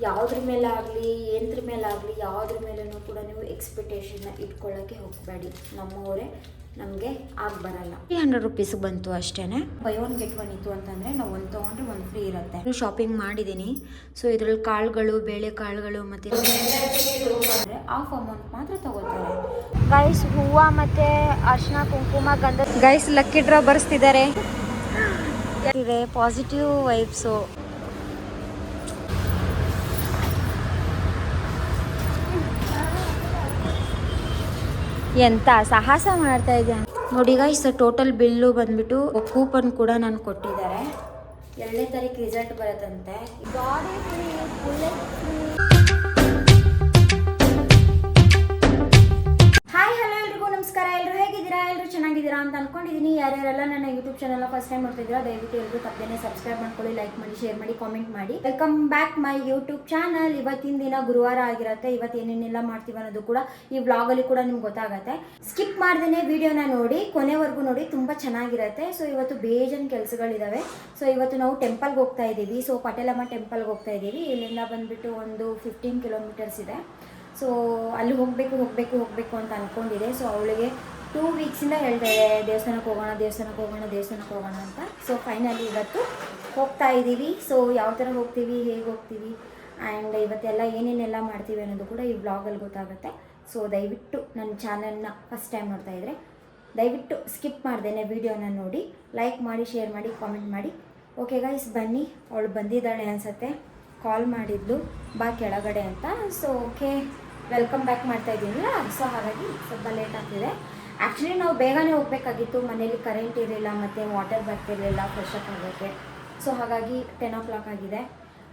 ಯಾವುದ್ರ ಮೇಲಾಗಲಿ ಏನದ್ರ ಮೇಲಾಗಲಿ ಯಾವುದ್ರ ಮೇಲೂ ಕೂಡ ನೀವು ಎಕ್ಸ್ಪೆಕ್ಟೇಷನ್ನ ಇಟ್ಕೊಳ್ಳೋಕ್ಕೆ ಹೋಗಬೇಡಿ. ನಮ್ಮವರೇ ನಮಗೆ ಆಗಿ ಬರಲ್ಲ. 300 ರುಪೀಸ್ಗೆ ಬಂತು ಅಷ್ಟೇ. ಬೈ ಒನ್ ಗೆಟ್ ಒನ್ ಇತ್ತು ಅಂತಂದರೆ ನಾವು ಒಂದು ತೊಗೊಂಡ್ರೆ ಒಂದು ಫ್ರೀ ಇರುತ್ತೆ. ಶಾಪಿಂಗ್ ಮಾಡಿದ್ದೀನಿ. ಸೊ ಇದರಲ್ಲಿ ಕಾಳುಗಳು, ಬೇಳೆ ಕಾಳುಗಳು ಮತ್ತು ಆಫ್ ಅಮೌಂಟ್ ಮಾತ್ರ ತಗೋತಾರೆ. ಗೈಸ್ ಹೂವು ಮತ್ತು ಅರಿಶಿನ ಕುಂಕುಮ ಗಂಧ ಗೈಸ್ ಲಕ್ಕಿ ಡ್ರಾ ಬರ್ಸ್ತಿದ್ದಾರೆ. ಇದೆ ಪಾಸಿಟಿವ್ ವೈಬ್ಸು. ಎಂತ ಸಾಹಸ ಮಾಡ್ತಾ ಇದ್ದೆ ನೋಡಿ ಗೈಸ್. ಟೋಟಲ್ ಬಿಲ್ಲು ಬಂದ್ಬಿಟ್ಟು ಕೂಪನ್ ಕೂಡ ನಾನು ಕೊಟ್ಟಿದ್ದಾರೆ. 2ನೇ ತಾರೀಕು ರಿಸಲ್ಟ್ ಬರುತ್ತಂತೆ. ಹಾಯ್ ಹಲೋ ಎಲ್ರಿಗೂ ನಮಸ್ಕಾರ. ಎಲ್ಲರೂ ಹೇಗಿದ್ದೀರಾ? ಎಲ್ಲರೂ ಚೆನ್ನಾಗಿದ್ದೀರಾ ಅಂತ ಅನ್ಕೊಂಡಿದ್ದೀನಿ. ಯಾರ್ಯಾರೆಲ್ಲ ನನ್ನ ಯೂಟ್ಯೂಬ್ ಚಾನಲ್ ಫಸ್ಟ್ ಟೈಮ್ ನೋಡ್ತಿದ್ದೀರಾ ದಯವಿಟ್ಟು ಎಲ್ಲರೂ ತಪ್ಪದೇನೆ ಸಬ್ಸ್ಕ್ರೈಬ್ ಮಾಡ್ಕೊಳ್ಳಿ, ಲೈಕ್ ಮಾಡಿ, ಶೇರ್ ಮಾಡಿ, ಕಾಮೆಂಟ್ ಮಾಡಿ. Welcome back my YouTube channel. ಇವತ್ತಿನ ದಿನ ಗುರುವಾರ ಆಗಿರುತ್ತೆ. ಇವತ್ತು ಏನೇನೆಲ್ಲ ಮಾಡ್ತೀವಿ ಅನ್ನೋದು ಕೂಡ ಈ ವ್ಲಾಗಲ್ಲಿ ಕೂಡ ನಿಮ್ಗೆ ಗೊತ್ತಾಗುತ್ತೆ. ಸ್ಕಿಪ್ ಮಾಡ್ದೇನೆ ವಿಡಿಯೋನ ನೋಡಿ, ಕೊನೆವರೆಗೂ ನೋಡಿ, ತುಂಬ ಚೆನ್ನಾಗಿರುತ್ತೆ. ಸೊ ಇವತ್ತು ಬೇಜನ್ ಕೆಲಸಗಳಿದ್ದಾವೆ. ಸೊ ಇವತ್ತು ನಾವು ಟೆಂಪಲ್ಗೆ ಹೋಗ್ತಾ ಇದ್ದೀವಿ. ಸೊ ಪಟೇಲಮ್ಮ ಟೆಂಪಲ್ಗೆ ಹೋಗ್ತಾ ಇದ್ದೀವಿ. ಇಲ್ಲಿಂದ ಬಂದುಬಿಟ್ಟು ಒಂದು 15 ಕಿಲೋಮೀಟರ್ಸ್ ಇದೆ. ಸೊ ಅಲ್ಲಿ ಹೋಗಬೇಕು ಅಂತ ಅಂದ್ಕೊಂಡಿದೆ. ಸೊ ಅವಳಿಗೆ 2 ವೀಕ್ಸಿಂದ ಹೇಳ್ತಾ ಇದೆ ದೇವಸ್ಥಾನಕ್ಕೆ ಹೋಗೋಣ ಅಂತ. ಸೊ ಫೈನಲಿ ಇವತ್ತು ಹೋಗ್ತಾ ಇದ್ದೀವಿ. ಸೊ ಯಾವ ಥರ ಹೋಗ್ತೀವಿ, ಹೇಗೆ ಹೋಗ್ತೀವಿ ಆ್ಯಂಡ್ ಇವತ್ತೆಲ್ಲ ಏನೇನೆಲ್ಲ ಮಾಡ್ತೀವಿ ಅನ್ನೋದು ಕೂಡ ಈ ವ್ಲಾಗಲ್ಲಿ ಗೊತ್ತಾಗುತ್ತೆ. ಸೊ ದಯವಿಟ್ಟು ನನ್ನ ಚಾನಲ್ನ ಫಸ್ಟ್ ಟೈಮ್ ನೋಡ್ತಾ ಇದ್ದರೆ ದಯವಿಟ್ಟು ಸ್ಕಿಪ್ ಮಾಡ್ದೇನೆ ವಿಡಿಯೋನ ನೋಡಿ, ಲೈಕ್ ಮಾಡಿ, ಶೇರ್ ಮಾಡಿ, ಕಾಮೆಂಟ್ ಮಾಡಿ. ಓಕೆ ಗೈಸ್, ಬನ್ನಿ. ಅವಳು ಬಂದಿದ್ದಾಳೆ ಅನಿಸುತ್ತೆ, ಕಾಲ್ ಮಾಡಿದ್ಲು ಬಾ ಕೆಳಗಡೆ ಅಂತ. ಸೊ ಓಕೆ, ವೆಲ್ಕಮ್ ಬ್ಯಾಕ್ ಮಾಡ್ತಾ ಇದ್ದೀನಲ್ಲ. ಸೊ ಹಾಗಾಗಿ ಸ್ವಲ್ಪ ಲೇಟ್ ಆಗ್ತಿದೆ. ಆ್ಯಕ್ಚುಲಿ ನಾವು ಬೇಗನೆ ಹೋಗಬೇಕಾಗಿತ್ತು. ಮನೇಲಿ ಕರೆಂಟ್ ಇರಲಿಲ್ಲ ಮತ್ತು ವಾಟರ್ ಬರ್ತಿರಲಿಲ್ಲ ಫ್ರೆಶ್ ಅಪ್ ಆಗೋಕ್ಕೆ. ಸೊ ಹಾಗಾಗಿ 10 o'clock ಆಗಿದೆ.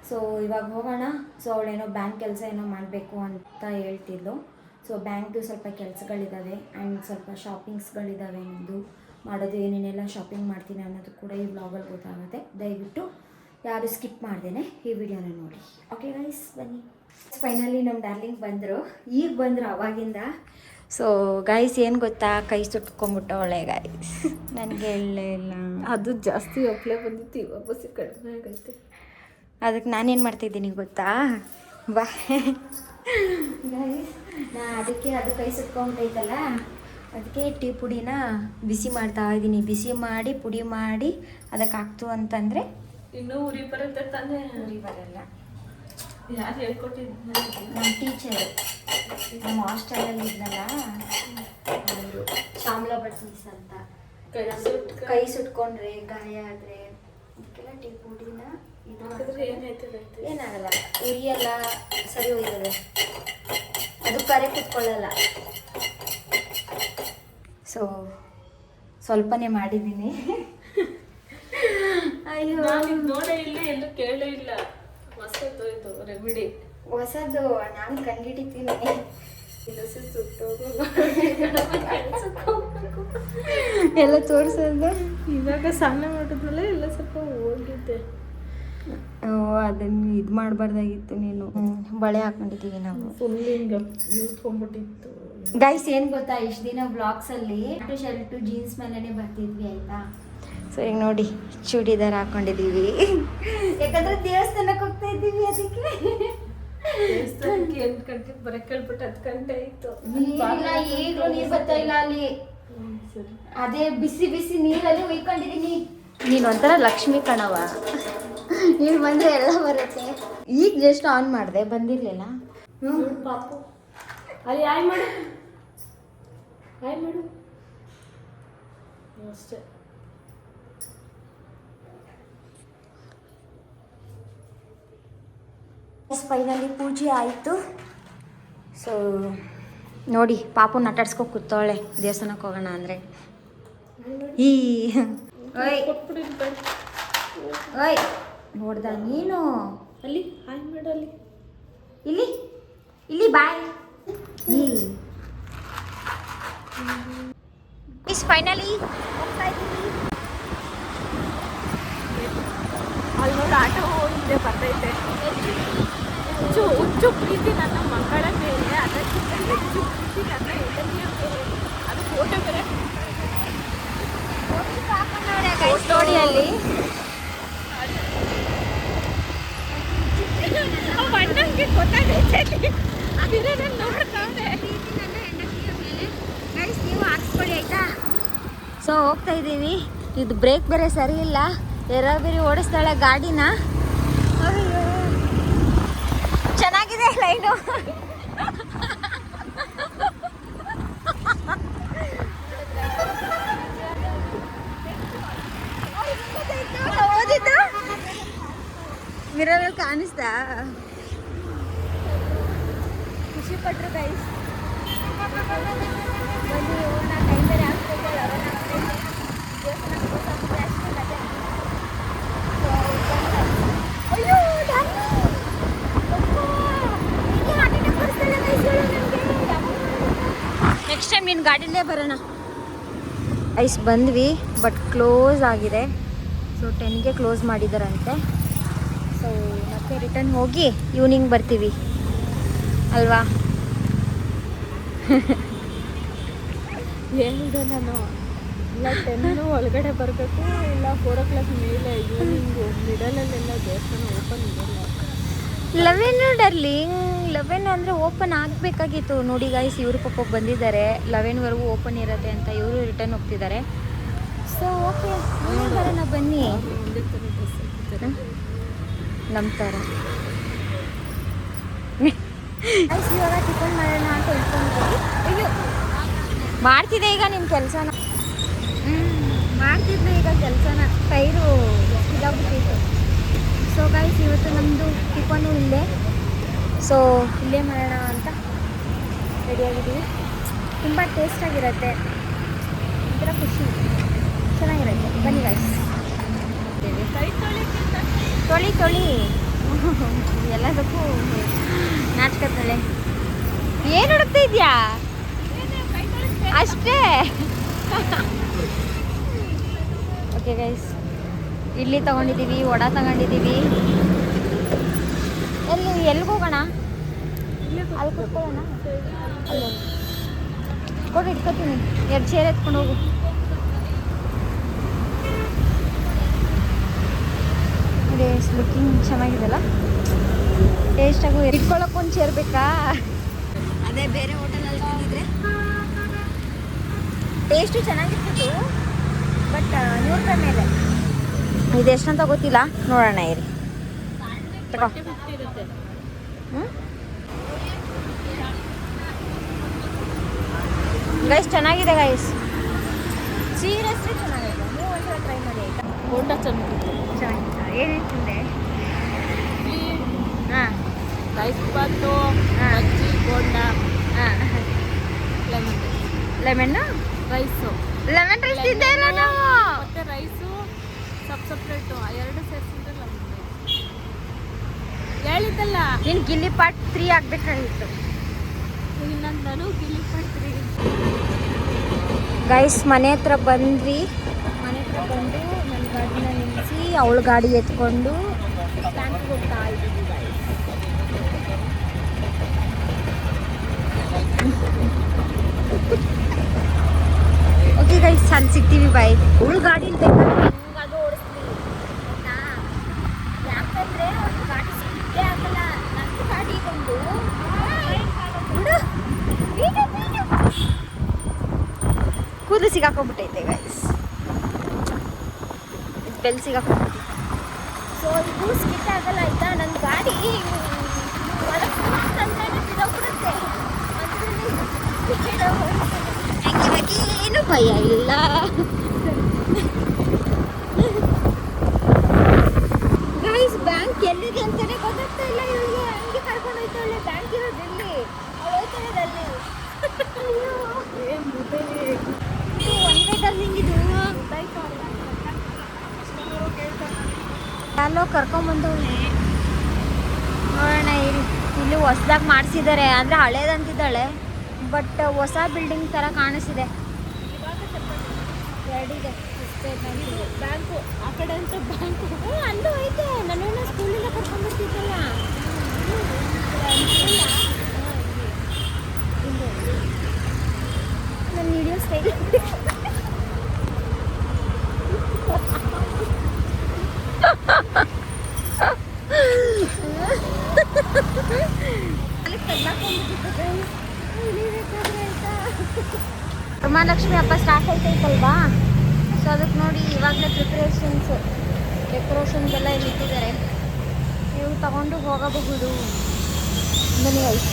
ಸೊ ಇವಾಗ ಹೋಗೋಣ. ಸೊ ಅವಳೇನೋ ಬ್ಯಾಂಕ್ ಕೆಲಸ ಏನೋ ಮಾಡಬೇಕು ಅಂತ ಹೇಳ್ತಿದ್ಲು. ಸೊ ಬ್ಯಾಂಕ್ದು ಸ್ವಲ್ಪ ಕೆಲಸಗಳಿದ್ದಾವೆ ಆ್ಯಂಡ್ ಸ್ವಲ್ಪ ಶಾಪಿಂಗ್ಸ್ಗಳಿದ್ದಾವೆ. ನಿಮ್ಮದು ಮಾಡೋದು ಏನೇನೆಲ್ಲ ಶಾಪಿಂಗ್ ಮಾಡ್ತೀನಿ ಅನ್ನೋದು ಕೂಡ ಈ ವ್ಲಾಗಲ್ಲಿ ಗೊತ್ತಾಗುತ್ತೆ. ದಯವಿಟ್ಟು ಯಾರು ಸ್ಕಿಪ್ ಮಾಡ್ದೇನೆ ಈ ವಿಡಿಯೋನ ನೋಡಿ. ಓಕೆ ಗೈಸ್, ಬನ್ನಿ. ಫೈನಲಿ ನಮ್ಮ ಡಾರ್ಲಿಂಗ್ ಬಂದರು. ಈಗ ಬಂದರು ಅವಾಗಿಂದ. ಸೊ ಗೈಸ್ ಏನು ಗೊತ್ತಾ, ಕೈ ಸುಟ್ಕೊಂಬಿಟ್ಟವಳೆ ಗೈಸ್. ನನಗೆ ಹೇಳಲೇ ಇಲ್ಲ. ಅದು ಜಾಸ್ತಿ ಒಪ್ಪಲೆ ಬಂದಿತ್ತು, ಇವಾಗ ಬಸ್ಸಿ ಕಡಿಮೆ ಆಗೈತೆ. ಅದಕ್ಕೆ ನಾನೇನು ಮಾಡ್ತಿದ್ದೀನಿ ಗೊತ್ತಾ, ಬಾ ಗೈಸ್. ಅದಕ್ಕೆ ಅದು ಕೈ ಸುಟ್ಕೊಂಬಿಟ್ಟೈತಲ್ಲ, ಅದಕ್ಕೆ ಟೀ ಪುಡಿನ ಬಿಸಿ ಮಾಡ್ತಾ ಇದ್ದೀನಿ. ಬಿಸಿ ಮಾಡಿ ಪುಡಿ ಮಾಡಿ ಅದಕ್ಕೆ ಹಾಕ್ತು ಅಂತಂದರೆ ಇನ್ನೂ ಉರಿ ಬರುತ್ತೆ ತಾನೇ? ಉರಿ ಬರಲ್ಲ. ಯಾರು ಹೇಳ್ಕೊಟ್ಟಿದ್ದು? ನಮ್ಮ ಟೀಚರು ನಮ್ಮ ಹಾಸ್ಟೆಲಲ್ಲಿ ಇದ್ನಲ್ಲ ಅವರು, ಶ್ಯಾಮಲಾ ಭಟ್ನೀಸ್ ಅಂತ. ಕೈ ಸುಟ್ಕೊಂಡ್ರೆ, ಗಾಯ ಆದರೆ ಅದಕ್ಕೆಲ್ಲ ಟೀ ಪುಡಿನ ಇದು ಏನಾಗಲ್ಲ, ಉರಿಯೆಲ್ಲ ಸರಿ ಹೋಯ್ತದೆ, ಅದು ಕರೆ ಕುತ್ಕೊಳ್ಳಲ್ಲ. ಸೊ ಸ್ವಲ್ಪನೇ ಮಾಡಿದ್ದೀನಿ. ಅಯ್ಯೋ, ನೋಡೇ ಇಲ್ಲ, ಎಲ್ಲೂ ಕೇಳೇ ಇಲ್ಲ. ಹೊಸದು ಇದು ರೆಮಿಡಿ, ಹೊಸದು ನಾನು ಕಂಡಿಡಿತೀನಿ. ಎಲ್ಲ ತೋರಿಸೋದು. ಇವಾಗ ಸ್ನಾನ ಮಾಡಿದ್ಮೇಲೆ ಎಲ್ಲ ಸ್ವಲ್ಪ ಹೋಗಿದ್ದೆ. ಅದನ್ನು ಇದು ಮಾಡಬಾರ್ದಾಗಿತ್ತು. ನೀನು ಬಳೆ ಹಾಕೊಂಡಿದ್ದೀವಿ ನಾವು. ಫುಲ್ ಹಿಂಗೆ ಯೂತ್ಕೊಂಡ್ಬಿಟ್ಟಿತ್ತು. ಗೈಸ್ ಏನು ಗೊತ್ತಾ, ಇಷ್ಟು ದಿನ ಬ್ಲಾಗ್ಸಲ್ಲಿ ಶರ್ಟು ಜೀನ್ಸ್ ಮೇಲೇ ಬರ್ತಿದ್ವಿ ಆಯಿತಾ. ಸೊ ಈಗ ನೋಡಿ ಚೂಡಿದಾರ್ ಹಾಕೊಂಡಿದ್ದೀವಿ, ಯಾಕಂದ್ರೆ ದೇವಸ್ಥಾನಕ್ಕೆ ಹೋಗ್ತಾ ಇದ್ದೀವಿ. ಅದಕ್ಕೆ ದೇವಸ್ಥಾನಕ್ಕೆ 8 ಗಂಟೆಗೆ ಬರಕ್ಕೆ ಹೇಳ್ಬಿಟ್ಟು 10 ಗಂಟೆ ಆಯಿತು. ಈಗಲೂ ನೀರು ಬರ್ತಾ ಇಲ್ಲ ಅಲ್ಲಿ. ಸರಿ, ಅದೇ ಬಿಸಿ ಬಿಸಿ ನೀರಲ್ಲಿ ಉಯ್ಕೊಂಡಿದ್ದೀನಿ. ನೀನು ಒಂಥರ ಲಕ್ಷ್ಮಿ ಕಣವ, ನೀನು ಬಂದರೆ ಎಲ್ಲ ಬರುತ್ತೆ. ಈಗ ಜಸ್ಟ್ ಆನ್ ಮಾಡಿದೆ, ಬಂದಿರಲಿಲ್ಲ. ಪಾಪು ಅಲ್ಲಿ ಆಯ್ ಮಾಡು ಅಷ್ಟೇ. ಫೈನಲಿ ಪೂಜೆ ಆಯಿತು. ಸೊ ನೋಡಿ, ಪಾಪು ನಟಾಡ್ಸ್ಕೊ ಕೂತವಳೆ ದೇವಸ್ಥಾನಕ್ಕೆ ಹೋಗೋಣ ಅಂದರೆ. ಓಯ್ ಓಯ್, ನೋಡ್ದ ನೀನು? ಅಲ್ಲಿ ಹಾಯ್ ಮಾಡು, ಅಲ್ಲಿ ಇಲ್ಲಿ ಬಾಯ್. ಫೈನಲಿ ಹೋಗ್ತಾ ಇದ್ದೀವಿ. ಅಲ್ಲಿ ನೋಡಿ ಆಟೋ ಹೋಗಿದೆ, ಬರ್ತೈತೆ. ಹೆಚ್ಚು ಪ್ರೀತಿ ನನ್ನ ಮಕ್ಕಳ ಮೇಲೆ, ಅದಕ್ಕಿಂತ ಹೆಚ್ಚು ಪ್ರೀತಿ ನನ್ನ ಹೆಂಡತಿಯ ಮೇಲೆ. ಅದು ಫೋಟೋ ಬೇರೆ ಸ್ಟೋರಿಯಲ್ಲಿ ಗೊತ್ತಾಗೈತೆ ನೋಡ್ತಾವೆ. ನೀವು ಹಾಕ್ಸ್ಕೊಳ್ಳಿ ಆಯ್ತಾ. ಸೊ ಹೋಗ್ತಾ ಇದ್ದೀವಿ. ಇದು ಬ್ರೇಕ್ ಬೇರೆ ಸರಿ ಇಲ್ಲ, ಬೇರೆ ಓಡಿಸ್ತಾಳೆ ಗಾಡಿನ. ಅಯ್ಯೋ ಚೆನ್ನಾಗಿದೆ ಲೈನು. ಓದಿದ್ದು ಮಿರರಲ್ಲಿ ಕಾಣಿಸ್ತಾ. ಖುಷಿ ಪಟ್ರು ಗೈಸ್. ನೆಕ್ಸ್ಟ್ ಟೈಮ್ ನಿನ್ನ ಗಾಡಿಲೇ ಬರೋಣ. ಐಸ್ ಬಂದ್ವಿ ಬಟ್ ಕ್ಲೋಸ್ ಆಗಿದೆ. ಸೊ 10ಗೆ ಕ್ಲೋಸ್ ಮಾಡಿದಾರಂತೆ. ಸೊ ಮತ್ತೆ ರಿಟರ್ನ್ ಹೋಗಿ ಈವ್ನಿಂಗ್ ಬರ್ತೀವಿ ಅಲ್ವಾ. ಹೇಳಿದೆ ನಾನು, ಇಲ್ಲ 10 ಒಳಗಡೆ ಬರಬೇಕು, ಇಲ್ಲ 4 o'clock ಮೇಲೆ ಈವ್ನಿಂಗು ಮಿಡಲಲ್ಲೆಲ್ಲ ದೇವಸ್ಥಾನ ಓಪನ್ ಇರಲ್ಲ. 11 ಡರ್ಲಿಂಗ್, 11 ಅಂದರೆ ಓಪನ್ ಆಗಬೇಕಾಗಿತ್ತು. ನೋಡಿ ಗೈಸ್, ಇವರು ಪಾಪ ಬಂದಿದ್ದಾರೆ. 11ವರೆಗೂ ಓಪನ್ ಇರುತ್ತೆ ಅಂತ ಇವರು ರಿಟರ್ನ್ ಹೋಗ್ತಿದ್ದಾರೆ. ಸೊ ಓಕೆ ಬರೋಣ ಬನ್ನಿ. ಒಂದೇ ಥರ ಡ್ರೆಸ್ ಹಾಕ್ತಾರೆ ನಮ್ಮ ಥರ. ಗೈಸ್ ಇವಾಗ ಟಿಫನ್ ಮಾಡೋಣ ಅಂತ ಇಟ್ಕೊಂಡಿದ್ದೀವಿ. ಅಯ್ಯೋ ಮಾಡ್ತಿದ್ದೆ ಈಗ ನಿಮ್ಮ ಕೆಲಸನ. ಮಾಡ್ತಿದ್ದೆ ಈಗ ಕೆಲಸನ. ಟೈರು ಇದಾಗ್ಬಿಟ್ಟಿತ್ತು. ಸೊ ಗೈಸ್ ಇವತ್ತು ನಮ್ಮದು ಟಿಫನು ಇಲ್ಲೇ. ಸೊ ಇಲ್ಲೇ ಮಾಡೋಣ ಅಂತ ರೆಡಿಯಾಗಿದ್ದೀವಿ. ತುಂಬ ಟೇಸ್ಟಾಗಿರುತ್ತೆ, ಒಂಥರ ಖುಷಿ, ಚೆನ್ನಾಗಿರುತ್ತೆ. ಬನ್ನಿ ಗೈಸ್. ತೊಳಿ ಎಲ್ಲದಕ್ಕೂ ನಾಚ್ಕತ್ತಳೆ. ಏನು ಹುಡುಕ್ತಾ ಇದೆಯಾ ಅಷ್ಟೇ. ಓಕೆ ಗೈಸ್, ಇಡ್ಲಿ ತಗೊಂಡಿದ್ದೀವಿ, ವಡ ತಗೊಂಡಿದ್ದೀವಿ. ಎಲ್ಲಿಗೆ ಹೋಗೋಣ? ಅಲ್ಲಿ ಕೂತ್ಕೊಳ್ಳೋಣ. ಅಲ್ಲಿ ಕೊಟ್ಟು ಇಟ್ಕೊತೀನಿ. 2 ಚೇರ್ ಎತ್ಕೊಂಡು ಹೋಗು. ಲುಕ್ಕಿಂಗ್ ಚೆನ್ನಾಗಿದೆಲ್ಲ, ಟೇಸ್ಟಾಗೂ. ಇಟ್ಕೊಳ್ಳೋಕೆ ಒಂದು ಚೇರ್ ಬೇಕಾ? ಅದೇ ಬೇರೆ ಹೋಟೆಲಲ್ಲಿ ತಿಂದಿದ್ರೆ ಟೇಸ್ಟು ಚೆನ್ನಾಗಿರ್ತಿತ್ತು, ಬಟ್ 100 ರೂಪಾಯಿ ಮೇಲೆ. ಇದು ಎಷ್ಟಂತ ಗೊತ್ತಿಲ್ಲ, ನೋಡೋಣ ಇರಿ. ತಗೋ. ಗೈಸ್ ಚೆನ್ನಾಗಿದೆ ಗೈಸ್, ಸೀರಿಯಸ್ಲಿ ಚೆನ್ನಾಗಿದೆ. ನೀವು ಒಂದ್ಸಲ ಟ್ರೈ ಮಾಡಿ ಆಯ್ತಾ. ಊಟ ಚೆನ್ನಾಗಿತ್ತು. ಚೆನ್ನಾಗಿತ್ತಾ? ಏನೇನು ತಿಂದೆ? ಹಾಂ ರೈಸ್ ಬಾತು, ಬಜ್ಜಿ, ಬೋಂಡ, ಹಾಂ ಲೆಮನ್ನು ರೈಸು. ಲೆಮನ್ ರೈಸ್ ತಿಂದೇ ಇಲ್ಲ ನಾವು. ಮತ್ತೆ ರೈಸು ಸಪ್ರೇಟು 2 ಸೇರಿಸಿದ್ರೆ ಲೆಮನ್ ರೈಸ್. ಹೇಳಿದ್ದಲ್ಲ ನೀನು ಗಿಲ್ಲಿ ಪಾರ್ಟ್ 3 ಆಗಬೇಕಾಗಿತ್ತು. ನಾನು ಗಿಲ್ಲಿ ಪಡ್ತೀರಿ. ಗೈಸ್ ಮನೆ ಹತ್ರ ಬಂದ್ವಿ. ಮನೆ ಹತ್ರ ಬಂದು ನನ್ನ ಗಾಡಿನ ನಿಲ್ಲಿಸಿ ಅವಳ ಗಾಡಿ ಎತ್ಕೊಂಡು ಕ್ಯಾಂಪ್ಗೆ ಹೋಗ್ತಾ ಇದ್ದೀವಿ ಗೈಸ್. ಓಕೆ ಗೈಸ್, ಅಲ್ಲಿ ಸಿಗ್ತೀವಿ. ಬಾಯ್. ಅವಳ ಗಾಡಿ ಹೆಂಗಾದ್ರೂ ಓಡಿಸ್ತೀವಿ ಆಯ್ತಾ. ಯಾಕಂದರೆ ಅವ್ರ ಗಾಡಿ ಸಿಕ್ಕೇ ಆಗಲ್ಲ. ನನ್ನ ಗಾಡಿ ಬಂದು ಕೂದಲು ಸಿಗಾಕೊಂಡ್ಬಿಟ್ಟೈತೆ ಗೈಸ್. ಬೆಲ್ ಸಿಗಾಕೊಂಡ್ಬಿಟ್ಟೈತೆ. ಸೊ ಇದು ಸ್ಕಿಟ್ ಆಗಲ್ಲ ಆಯ್ತಾ. ನನ್ನ ಗಾಡಿ ಬಿಡೋಗ್ಬಿಡುತ್ತೆ. ಹಂಗಾಗಿ ಏನು ಭಯ ಇಲ್ಲ. ಗೈಸ್ ಬ್ಯಾಂಕ್ ಎಲ್ಲಿದೆ ಅಂತಾನೆ ಗೊತ್ತಾಗ್ತಾ ಇಲ್ಲ ಇವಳಿಗೆ. ಹಂಗೆ ಕರ್ಕೊಂಡು ಹೋಯ್ತಾಳೆ. ಬ್ಯಾಂಕ್ ಇರೋದು ಎಲ್ಲಿ? ಅವಳು ಹೋಯ್ತಾಳೆ ಅಲ್ಲಿ. ಒಂದೇ ಟರ್ನಿಂಗ್ ಇದು. ಎಲ್ಲೋ ಕರ್ಕೊಂಬಂದವಳೆ. ನೋಡೋಣ ಇರಿ. ಇಲ್ಲಿ ಹೊಸ್ದಾಗಿ ಮಾಡಿಸಿದ್ದಾರೆ, ಅಂದರೆ ಹಳೇದಂತಿದ್ದಾಳೆ, ಬಟ್ ಹೊಸ ಬಿಲ್ಡಿಂಗ್ ಥರ ಕಾಣಿಸಿದೆ. ಎರಡಿದೆ. ಬ್ಯಾಂಕು ಆ ಕಡೆ ಅಂತ ಬ್ಯಾಂಕು ಅಲ್ಲೂ ಐತೆ. ನನ್ನನ್ನು ಸ್ಕೂಲಿಂದ ಕರ್ಕೊಂಡ್ಬರ್ತಿದ್ದಲ್ಲ. ನನ್ನ ವಿಡಿಯೋ ಸ್ಟೈಲ್. ವರಮಹಾಲಕ್ಷ್ಮಿ ಹಬ್ಬ ಸ್ಟಾರ್ಟ್ ಆಯ್ತೈತಲ್ವಾ, ಸೊ ಅದಕ್ಕೆ ನೋಡಿ ಇವಾಗಲೇ ಪ್ರಿಪ್ರೇಷನ್ಸ್ ಡೆಕೋರೇಷನ್ಗೆಲ್ಲ ಇಲ್ಲಿ ಇಟ್ಟಿದ್ದಾರೆ. ನೀವು ತಗೊಂಡು ಹೋಗಬಹುದು. ಬನ್ನಿ ಗೈಸ್.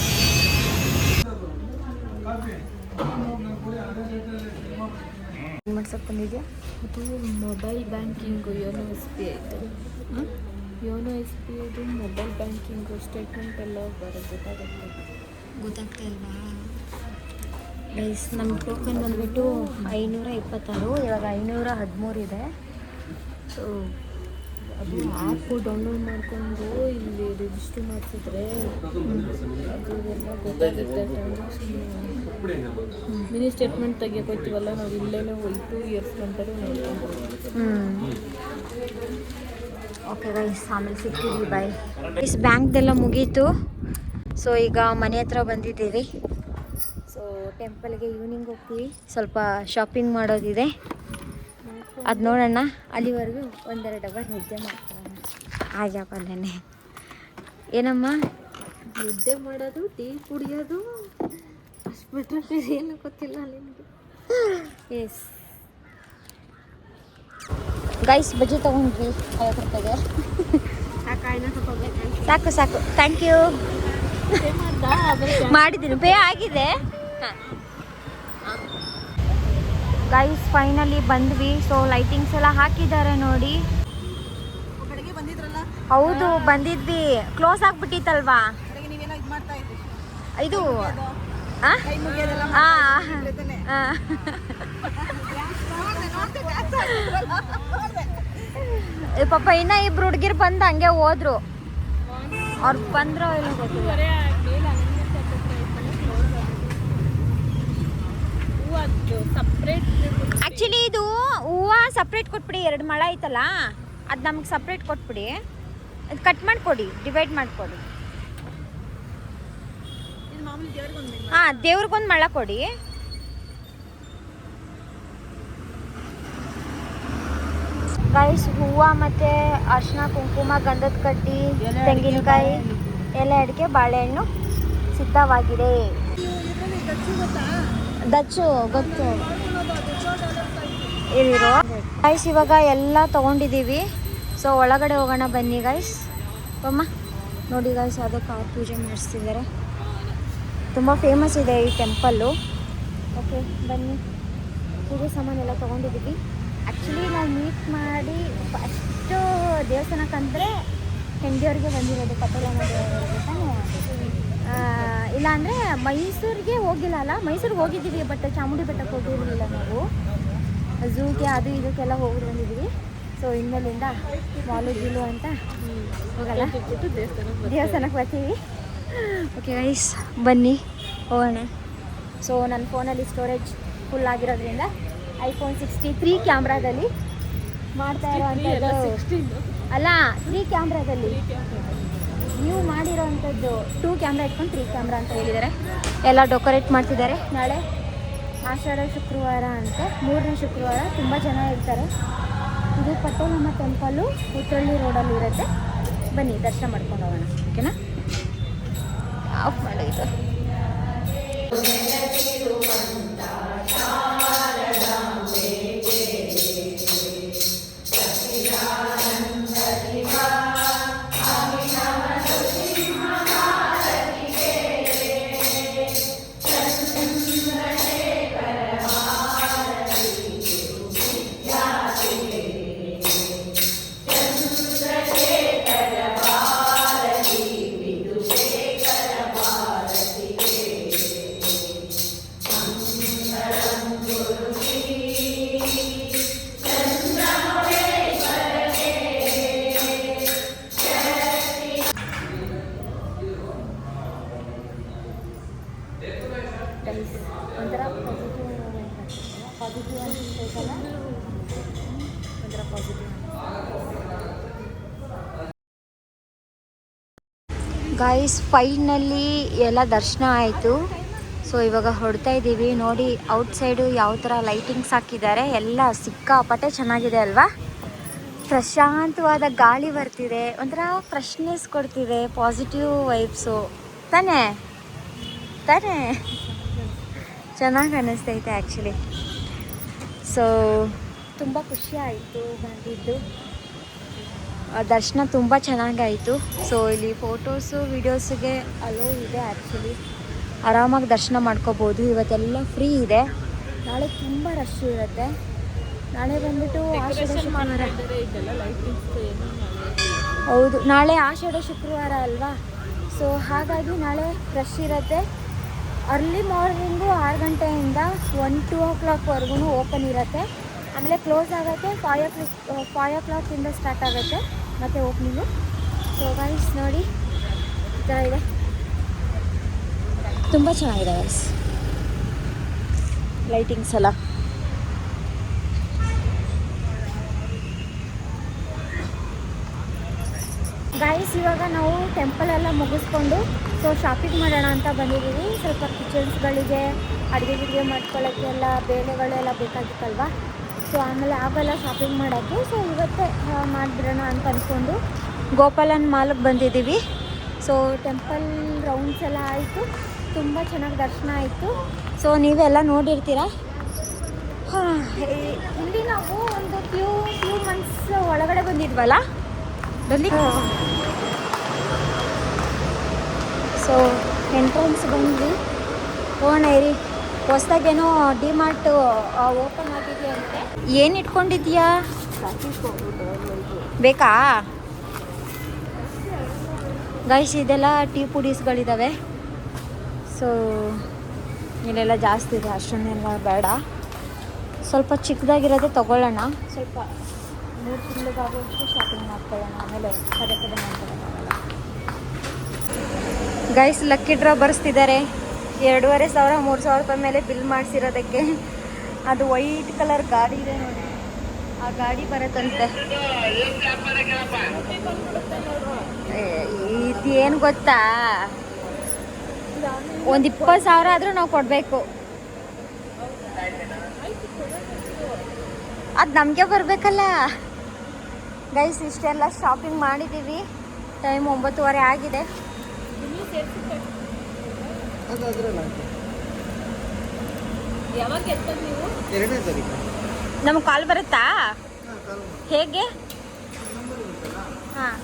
ಏನು ಮಾಡ್ಸಕ್ಕೆ ಬಂದಿದ್ಯಾ? ಅದು mobile banking Yono S B ಐದು. ಯೋನೋ ಎಸ್ ಬಿ ಐದು ಮೊಬೈಲ್ ಬ್ಯಾಂಕಿಂಗು ಸ್ಟೇಟ್ಮೆಂಟ್ ಎಲ್ಲ ಬರುತ್ತೆ, ಗೊತ್ತಾಗ್ತಾ ಇಲ್ವಾ ಗೈಸ್? ನಮ್ಮ ಟೋಕನ್ ಬಂದುಬಿಟ್ಟು 526, ಇವಾಗ 513 ಇದೆ. ಸೊ ಅದು ಆ್ಯಪು ಡೌನ್ಲೋಡ್ ಮಾಡಿಕೊಂಡು ಇಲ್ಲಿ ರಿಜಿಸ್ಟರ್ ಮಾಡಿಸಿದ್ರೆ ಅದು ಎಲ್ಲ ಗೊತ್ತಾಗುತ್ತೆ. ಮಿನಿ ಸ್ಟೇಟ್ಮೆಂಟ್ ತೆಗಿಯೋಕ್ಕೋಯ್ತೀವಲ್ಲ ನಾವು, ಇಲ್ಲೇ 2 ಇಯರ್ಸ್ ಗಂಟೆ ನೋಡ್ಕೊಂಡು. ಓಕೆ ಗೈಸ್, ಆಮೇಲೆ ಸಿಗ್ತೀವಿ, ಬಾಯ್. ಗೈಸ್ ಬ್ಯಾಂಕ್ದೆಲ್ಲ ಮುಗೀತು. ಸೊ ಈಗ ಮನೆ ಹತ್ರ ಬಂದಿದ್ದೀವಿ. ಸೊ ಟೆಂಪಲ್ಗೆ ಈವ್ನಿಂಗ್ ಹೋಗ್ತೀವಿ, ಸ್ವಲ್ಪ ಶಾಪಿಂಗ್ ಮಾಡೋದಿದೆ, ಅದು ನೋಡೋಣ. ಅಲ್ಲಿವರೆಗೂ 1-2 ಅವರ್ ನಿದ್ದೆ ಮಾಡ್ಕೊಳ್ಳೋಣ. ಆಜಾಪಲ್ಲೇನೆ ಏನಮ್ಮ ನಿದ್ದೆ ಮಾಡೋದು, ಟೀ ಕುಡಿಯೋದು, ಅಷ್ಟು ಬಿಟ್ಟರೆ ಏನು ಗೊತ್ತಿಲ್ಲ ನಿನಗೆ. ಎಸ್ ಗೈಸ್, ಬಜ್ಜಿ ತೊಗೊಂಡ್ವಿ 50 ರೂಪಾಯಿಗೆ. ಸಾಕು ಸಾಕು, ಥ್ಯಾಂಕ್ ಯು. ಮಾಡಿದ್ದೀನಿ, ಪೇ ಆಗಿದೆ. ಗೈಸ್ ಫೈನಲಿ ಬಂದ್ವಿ. ಸೊ ಲೈಟಿಂಗ್ಸ್ ಎಲ್ಲ ಹಾಕಿದ್ದಾರೆ ನೋಡಿ. ಹೌದು ಬಂದಿದ್ವಿ, ಕ್ಲೋಸ್ ಆಗ್ಬಿಟ್ಟಿತ್ತಲ್ವಾ ಇದು. ಪಾಪ ಇನ್ನ 2 ಹುಡುಗಿರು ಬಂದು ಹಂಗೆ ಹೋದ್ರು. ಅವ್ರು ಬಂದ್ರೋ ಇಲ್ಲ ಗೊತ್ತಿಲ್ಲ. ಆ್ಯಕ್ಚುಲಿ ಇದು ಹೂವು ಸಪ್ರೇಟ್ ಕೊಟ್ಬಿಡಿ, 2 ಮೊಳ ಐತಲ್ಲ ಅದು ನಮ್ಗೆ ಸಪ್ರೇಟ್ ಕೊಟ್ಬಿಡಿ, ಅದು ಕಟ್ ಮಾಡಿಕೊಡಿ, ಡಿವೈಡ್ ಮಾಡಿಕೊಡಿ. ಹಾಂ, ದೇವ್ರಿಗೊಂದು ಮೊಳ ಕೊಡಿ. ಗೈಸ್ ಹೂವು ಮತ್ತು ಅರಿಶಿನ, ಕುಂಕುಮ, ಗಂಧದ ಕಡ್ಡಿ, ತೆಂಗಿನಕಾಯಿ, ಎಲೆ ಅಡಿಕೆ, ಬಾಳೆಹಣ್ಣು ಸಿದ್ಧವಾಗಿದೆ. ದಚ್ಚು ಗೊತ್ತು ಇಲ್ಲಿರೋ ಗೈಸ್. ಇವಾಗ ಎಲ್ಲ ತೊಗೊಂಡಿದ್ದೀವಿ. ಸೊ ಒಳಗಡೆ ಹೋಗೋಣ ಬನ್ನಿ ಗೈಸ್. ಅಮ್ಮ ನೋಡಿ ಗೈಸ್, ಅದಕ್ಕೆ ಪೂಜೆ ಮಾಡಿಸ್ತಿದ್ದಾರೆ. ತುಂಬ ಫೇಮಸ್ ಇದೆ ಈ ಟೆಂಪಲ್ಲು. ಓಕೆ ಬನ್ನಿ, ಪೂಜೆ ಸಾಮಾನೆಲ್ಲ ತೊಗೊಂಡಿದ್ದೀವಿ. ಆ್ಯಕ್ಚುಲಿ ನಾವು ಮೀಟ್ ಮಾಡಿ ಫಸ್ಟು ದೇವಸ್ಥಾನಕ್ಕಂದರೆ ಹೆಂಡಿಯವ್ರಿಗೆ ಬಂದಿರೋದು, ಪಟ್ಟಲಮ್ಮ ದೇವರಿಗೆ ತಾನೇ. ಇಲ್ಲಾಂದರೆ ಮೈಸೂರಿಗೆ ಹೋಗಿಲ್ಲ ಅಲ್ಲ, ಮೈಸೂರಿಗೆ ಹೋಗಿದ್ದೀವಿ ಬಟ್ ಚಾಮುಂಡಿ ಬೆಟ್ಟಕ್ಕೆ ಹೋಗಿರಲಿಲ್ಲ ನಾವು. ಝೂಗೆ ಅದು ಇದಕ್ಕೆಲ್ಲ ಹೋಗಿ ಬಂದಿದ್ದೀವಿ. ಸೊ ಇನ್ಮೇಲಿಂದ ಮಾಲು ಗೀಲು ಅಂತ ಹೋಗಲ್ಲ, ದೇವಸ್ಥಾನಕ್ಕೆ ಬರ್ತೀವಿ. ಓಕೆ ಗೈಸ್ ಬನ್ನಿ ಹೋಗೋಣ. ಸೊ ನನ್ನ ಫೋನಲ್ಲಿ ಸ್ಟೋರೇಜ್ ಫುಲ್ ಆಗಿರೋದ್ರಿಂದ iPhone 63 ಕ್ಯಾಮ್ರಾದಲ್ಲಿ ಮಾಡ್ತಾ ಇರೋವಂಥದ್ದು ಅಲ್ಲ, 3 ಕ್ಯಾಮ್ರಾದಲ್ಲಿ ನೀವು ಮಾಡಿರೋವಂಥದ್ದು. 2 ಕ್ಯಾಮ್ರಾ ಇಟ್ಕೊಂಡು 3 ಕ್ಯಾಮ್ರಾ ಅಂತ ಹೇಳಿದ್ದಾರೆ. ಎಲ್ಲ ಡೆಕೋರೇಟ್ ಮಾಡ್ತಿದ್ದಾರೆ. ನಾಳೆ ಆಷಾಢ ಶುಕ್ರವಾರ ಅಂತೆ, 3ನೇ ಶುಕ್ರವಾರ. ತುಂಬ ಜನ ಇರ್ತಾರೆ. ಇದು ಪಟ್ಟಲಮ್ಮ ಟೆಂಪಲ್ಲು ಉತ್ರಳ್ಳಿ ರೋಡಲ್ಲಿ ಇರುತ್ತೆ. ಬನ್ನಿ ದರ್ಶನ ಮಾಡ್ಕೊಂಡು ಹೋಗೋಣ. ಓಕೆನಾ? ಆಫ್ ಮಾಡಿದ್ದು ಒಂಥರ ಪಾಸಿಟಿವ್ ಅನಿಸ್ತೈತಲ್ಲ, ಒಂಥರ ಪಾಸಿಟಿವ್. ಗೈಸ್ ಫೈನಲ್ಲಿ ಎಲ್ಲ ದರ್ಶನ ಆಯಿತು. ಸೊ ಇವಾಗ ಹೊರಡ್ತಾ ಇದ್ದೀವಿ. ನೋಡಿ ಔಟ್ಸೈಡು ಯಾವ ಥರ ಲೈಟಿಂಗ್ಸ್ ಹಾಕಿದ್ದಾರೆ, ಎಲ್ಲ ಸಿಕ್ಕಾಪಟ್ಟೆ ಚೆನ್ನಾಗಿದೆ ಅಲ್ವಾ? ಪ್ರಶಾಂತವಾದ ಗಾಳಿ ಬರ್ತಿದೆ, ಒಂಥರ ಫ್ರೆಶ್ನೆಸ್ ಕೊಡ್ತಿದೆ, ಪಾಸಿಟಿವ್ ವೈಬ್ಸು ತಾನೇ ತಾನೇ ಚೆನ್ನಾಗಿ ಅನ್ನಿಸ್ತೈತೆ ಆ್ಯಕ್ಚುಲಿ. ಸೊ ತುಂಬ ಖುಷಿ ಆಯಿತು ಬಂದಿದ್ದು. ದರ್ಶನ ತುಂಬ ಚೆನ್ನಾಗಾಯಿತು. ಸೊ ಇಲ್ಲಿ ಫೋಟೋಸು ವೀಡಿಯೋಸಿಗೆ ಅಲೋ ಇದೆ ಆ್ಯಕ್ಚುಲಿ, ಆರಾಮಾಗಿ ದರ್ಶನ ಮಾಡ್ಕೋಬೋದು. ಇವತ್ತೆಲ್ಲ ಫ್ರೀ ಇದೆ, ನಾಳೆ ತುಂಬ ರಶ್ ಇರುತ್ತೆ. ನಾಳೆ ಬಂದ್ಬಿಟ್ಟು ಆಷಾಢ ಶುಕ್ರವಾರ. ಹೌದು, ನಾಳೆ ಆಷಾಢ ಶುಕ್ರವಾರ ಅಲ್ವಾ, ಸೊ ಹಾಗಾಗಿ ನಾಳೆ ರಶ್ ಇರುತ್ತೆ. ಅರ್ಲಿ ಮಾರ್ನಿಂಗು 6 ಗಂಟೆಯಿಂದ 1-2 ಓ ಕ್ಲಾಕ್ವರೆಗೂ ಓಪನ್ ಇರುತ್ತೆ. ಆಮೇಲೆ ಕ್ಲೋಸ್ ಆಗುತ್ತೆ 5 ಓ ಕ್ಲಾಕಿಂದ ಸ್ಟಾರ್ಟ್ ಆಗುತ್ತೆ ಮತ್ತು ಓಪನಿಂಗು. ಸೊ ಗೈಸ್ ನೋಡಿ ಈ ಥರ ಇದೆ, ತುಂಬ ಚೆನ್ನಾಗಿದೆ ಗೈಸ್ ಲೈಟಿಂಗ್ಸ್ ಎಲ್ಲ. ಗೈಸ್ ಇವಾಗ ನಾವು ಟೆಂಪಲ್ ಎಲ್ಲ ಮುಗಿಸ್ಕೊಂಡು ಸೊ ಶಾಪಿಂಗ್ ಮಾಡೋಣ ಅಂತ ಬಂದಿದ್ದೀವಿ. ಸ್ವಲ್ಪ ಕಿಚನ್ಸ್ಗಳಿಗೆ ಅಡುಗೆ ಮಾಡ್ಕೊಳ್ಳೋಕ್ಕೆಲ್ಲ ಬೇಳೆಗಳೆಲ್ಲ ಬೇಕಾಗಿತ್ತಲ್ವ, ಸೊ ಆಮೇಲೆ ಆಗೆಲ್ಲ ಶಾಪಿಂಗ್ ಮಾಡೋಕ್ಕೆ. ಸೊ ಇವತ್ತೇ ಮಾಡಿಬಿಡೋಣ ಅಂತ ಅಂದ್ಕೊಂಡು ಗೋಪಾಲನ್ ಮಾಲ್ಗೆ ಬಂದಿದ್ದೀವಿ. ಸೊ ಟೆಂಪಲ್ ರೌಂಡ್ಸ್ ಎಲ್ಲ ಆಯಿತು, ತುಂಬ ಚೆನ್ನಾಗಿ ದರ್ಶನ ಆಯಿತು. ಸೊ ನೀವೆಲ್ಲ ನೋಡಿರ್ತೀರ. ಇಲ್ಲಿ ನಾವು ಒಂದು ಫ್ಯೂ ಮಂತ್ಸ್ ಒಳಗಡೆ ಬಂದಿದ್ವಲ್ಲ ಡೆಲ್ಲಿ. ಸೊ ಎಂಟ್ರೆನ್ಸ್ ಬಂದ್ವಿ, ಹೋಗೋಣ ಇರಿ. ಹೊಸ್ದಾಗೇನೋ ಡಿಮಾರ್ಟ್ ಓಪನ್ ಆಗಿದೆ ಅಂತೆ. ಏನು ಇಟ್ಕೊಂಡಿದ್ಯಾ, ಬೇಕಾ ಗೈಸ್? ಇದೆಲ್ಲ ಟೀ ಪುಡೀಸ್ಗಳಿದ್ದಾವೆ. ಸೊ ಇಲ್ಲೆಲ್ಲ ಜಾಸ್ತಿ ಇದೆ, ಅಷ್ಟೊಂದೆಲ್ಲ ಬೇಡ, ಸ್ವಲ್ಪ ಚಿಕ್ಕದಾಗಿರೋದೇ ತೊಗೊಳ್ಳೋಣ. ಸ್ವಲ್ಪ 3 ತಿಂಗಳಿಗಾಗುವಷ್ಟು ಶಾಪಿಂಗ್ ಮಾಡ್ಕೊಳ್ಳೋಣ, ಆಮೇಲೆ ಪದೇ ಮಾಡ್ಕೊಳ್ಳೋಣ. Guys lucky draw ಬರ್ಸ್ತಿದ್ದಾರೆ. 2500-3000 ರೂಪಾಯಿ ಮೇಲೆ ಬಿಲ್ ಮಾಡಿಸಿರೋದಕ್ಕೆ. ಅದು ವೈಟ್ ಕಲರ್ ಗಾಡಿ ಇದೆ ನೋಡಿ, ಆ ಗಾಡಿ ಬರುತ್ತಂತೆ. ಇದೇನು ಗೊತ್ತಾ, ಒಂದು 20,000 ಆದರೂ ನಾವು ಕೊಡಬೇಕು. ಅದು ನಮಗೆ ಬರಬೇಕಲ್ಲ ಗೈಸ್. ಇಷ್ಟೆಲ್ಲ ಶಾಪಿಂಗ್ ಮಾಡಿದ್ದೀವಿ, ಟೈಮ್ 9:30 ಆಗಿದೆ. ನಮ್ಗೆ ಕಾಲ್ ಬರುತ್ತಾ ಹೇಗೆ? ಹಾಂ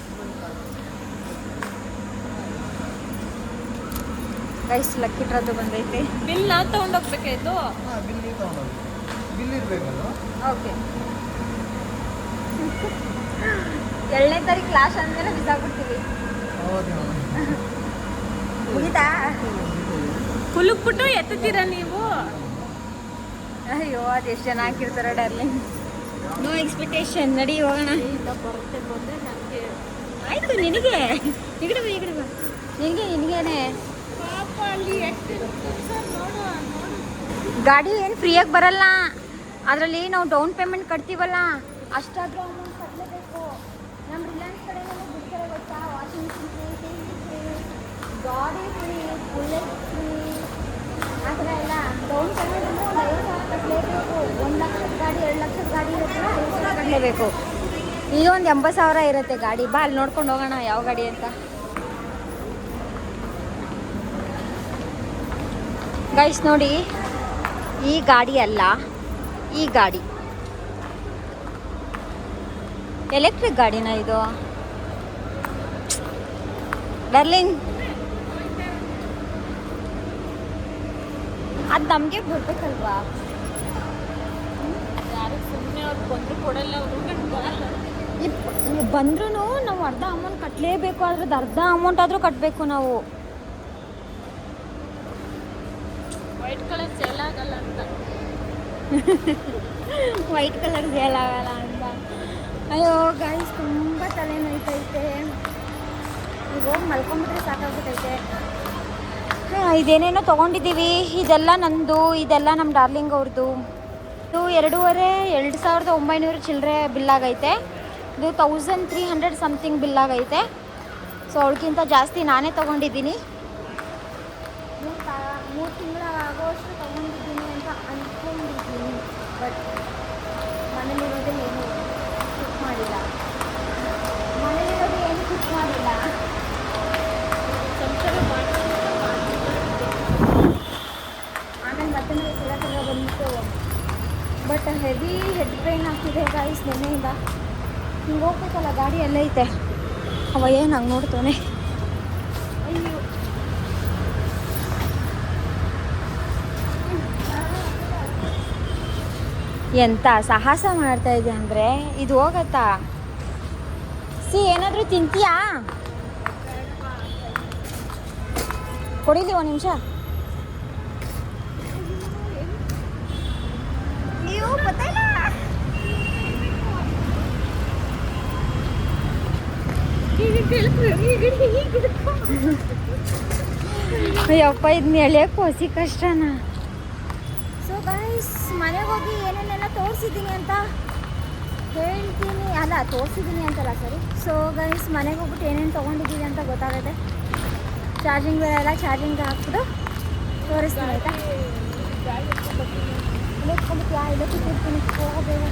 ಗೈಸ್ ಲಕ್ಕಿ ಡ್ರಾದು ಬಂದೈತೆ. ಬಿಲ್ ನಾವು ತೊಗೊಂಡೋಗ್ಬೇಕಾಯ್ತು. ಓಕೆ 2ನೇ ತಾರೀಕು ಕ್ಲಾಸ್ ಅಂದಮೇಲೆ ಮಿಸ್ ಆಗ್ಬಿಡ್ತೀವಿ. ಮುಗಿತಾ? ಕುಲುಕ್ಬಿಟ್ಟು ಎತ್ತೀರಾ ನೀವು? ಅಯ್ಯೋ ಅದೆಷ್ಟು ಜನ ಹಾಕಿರ್ತಾರೆ ಡಾರ್ಲಿಂಗ್. ನೋ ಎಕ್ಸ್ಪೆಕ್ಟೇಷನ್, ನಡಿ ಹೋಗೋಣ. ಬರುತ್ತೆ ಬಂದರೆ ನನಗೆ ಆಯಿತು, ನಿನಗೆ ಈ ಕಡೆ ಬಾ ನಿನಗೇನೆ. ಪಾಪ ಅಲ್ಲಿ ಎಷ್ಟು ನೋಡು. ಗಾಡಿ ಏನು ಫ್ರೀಯಾಗಿ ಬರಲ್ಲ, ಅದರಲ್ಲಿ ನಾವು ಡೌನ್ ಪೇಮೆಂಟ್ ಕಟ್ತೀವಲ್ಲ ಅಷ್ಟಾದರೂ ಅಮೌಂಟ್ ಕಟ್ಟಲೇಬೇಕು. ನಮ್ಮ ರಿಲಯನ್ಸ್ ಕಡೆಯಲ್ಲೇ ಬಿಡ್ತಾರೆ ಗೊತ್ತಾ, washing machine free, TV free, ಗಾಡಿ ಫ್ರೀ, ಬುಲೆಟ್ ಫ್ರೀ, ಆ ಥರ ಎಲ್ಲ. ಡೌನ್ ಪೇಮೆಂಟ್ ಅಂದರೆ ಒಂದು 5,000 ಕಟ್ಟಲೇಬೇಕು. 1 ಲಕ್ಷದ ಗಾಡಿ 2 ಲಕ್ಷದ ಗಾಡಿ ಇರುತ್ತೆ, 5,000 ಕಟ್ಟಲೇಬೇಕು. ಈಗ ಒಂದು 80,000 ಇರುತ್ತೆ ಗಾಡಿ. ಬಾ ಅಲ್ಲಿ ನೋಡ್ಕೊಂಡು ಹೋಗೋಣ ಯಾವ ಗಾಡಿ ಅಂತ. ಗೈಸ್ ನೋಡಿ, ಈ ಗಾಡಿ ಅಲ್ಲ, ಈ ಗಾಡಿ ಎಲೆಕ್ಟ್ರಿಕ್ ಗಾಡಿನ ಇದು ಡಾರ್ಲಿಂಗ್. ಅದು ನಮಗೆ ಬರ್ಬೇಕಲ್ವಾ? ಯಾರು ಸುಮ್ಮನೆ ಅವ್ರು ಬಂದರೂ ಕೊಡಲ್ಲ, ಅವರು ಬಂದ್ರೂ ನಾವು ಅರ್ಧ ಅಮೌಂಟ್ ಕಟ್ಟಲೇಬೇಕು. ಅದ್ರದ್ದು ಅರ್ಧ ಅಮೌಂಟ್ ಆದರೂ ಕಟ್ಟಬೇಕು ನಾವು. ವೈಟ್ ಕಲರ್ ಸೇಲ್ ಆಗಲ್ಲ ಅಂತ. ವೈಟ್ ಕಲರ್ ಸೇಲ್ ಆಗಲ್ಲ ಅಂತ. ಅಯ್ಯೋ ಗಾಯ್ಸ್ ತುಂಬ ತಲೆ ನೋಯ್ತೈತೆ, ಈಗ ಹೋಗಿ ಮಲ್ಕೊಂಡ್ಬಿಟ್ರೆ ಸಾಕಾಗ್ಬಿಟ್ಟೈತೆ. ಇದೇನೇನೋ ತೊಗೊಂಡಿದ್ದೀವಿ, ಇದೆಲ್ಲ ನಂದು, ಇದೆಲ್ಲ ನಮ್ಮ ಡಾರ್ಲಿಂಗ್ ಅವ್ರದ್ದು. ಇದು 2,900 ಚಿಲ್ಲರೆ ಬಿಲ್ಲಾಗೈತೆ. ಇದು 1,300 ಸಮಥಿಂಗ್ ಬಿಲ್ಲಾಗೈತೆ. ಸೊ ಅವಳಿಗಿಂತ ಜಾಸ್ತಿ ನಾನೇ ತೊಗೊಂಡಿದ್ದೀನಿ. 3 ತಿಂಗಳ ಆಗೋಷ್ಟು ತೊಗೊಂಡಿದ್ದೀನಿ ಅಂತ ಅಂದ್ಕೊಂಡಿದ್ದೀನಿ. ಬಟ್ ಮನೇಲಿರೋದೇ ಏನು ಮಾಡಿಲ್ಲ, ಮನೇಲಿರೋದು ಏನು ಕುಕ್ ಮಾಡಿಲ್ಲ. ಆಮೇಲೆ ಮತ್ತೆ ನಾವು ಕೆಳಗೆ ಬಂದಿತ್ತು. ಬಟ್ ಹೆವಿ ಹೆಡ್ ಪೇನ್ ಆಗ್ತಿದೆ ಗಾಯ್ಸ್ ನೆನ್ನೆಯಿಂದ. ಹಿಂಗೆ ಹೋಗ್ಬೇಕಲ್ಲ, ಗಾಡಿ ಎಲ್ಲ ಐತೆ. ಅವ ಏನು ಹಂಗೆ ನೋಡ್ತಾನೆ. ಅಯ್ಯೋ, ಎಂತ ಸಾಹಸ ಮಾಡ್ತಾ ಇದೆ ಅಂದರೆ ಇದು ಹೋಗತ್ತಾ? ಏನಾದರೂ ತಿಂತೀಯಾ? ಕೊಡಿಲಿ ಒಂದು ನಿಮಿಷ. ನೀವು ಗೊತ್ತಿಲ್ಲ. ಅಯ್ಯಪ್ಪ, ಇದನ್ನ ಎಳೆಯಕ್ಕೆ ಹೊಸಿ ಕಷ್ಟನಾ. ಸೊ ಗೈಸ್, ಮನೆಗೆ ಹೋಗಿ ಏನೇನೆಲ್ಲ ತೋರಿಸಿದ್ದೀನಿ ಅಂತ ಹೇಳ್ತೀನಿ. ಅಲ್ಲ, ತೋರಿಸಿದ್ದೀನಿ ಅಂತಲ್ಲ, ಸರಿ. ಸೊ ಗೈಸ್, ಮನೆಗೆ ಹೋಗ್ಬಿಟ್ಟು ಏನೇನು ತೊಗೊಂಡಿದ್ದೀವಿ ಅಂತ ಗೊತ್ತಾಗುತ್ತೆ. ಚಾರ್ಜಿಂಗ್ ಬೇರೆ ಎಲ್ಲ ಚಾರ್ಜಿಂಗ್ ಹಾಕ್ಬಿಟ್ಟು ತೋರಿಸ್ತೀನಿ, ಆಯಿತಾ? ಇಲ್ಲ ಕೂತಿರ್ತೀನಿ, ಹೋಗಬೇಕು.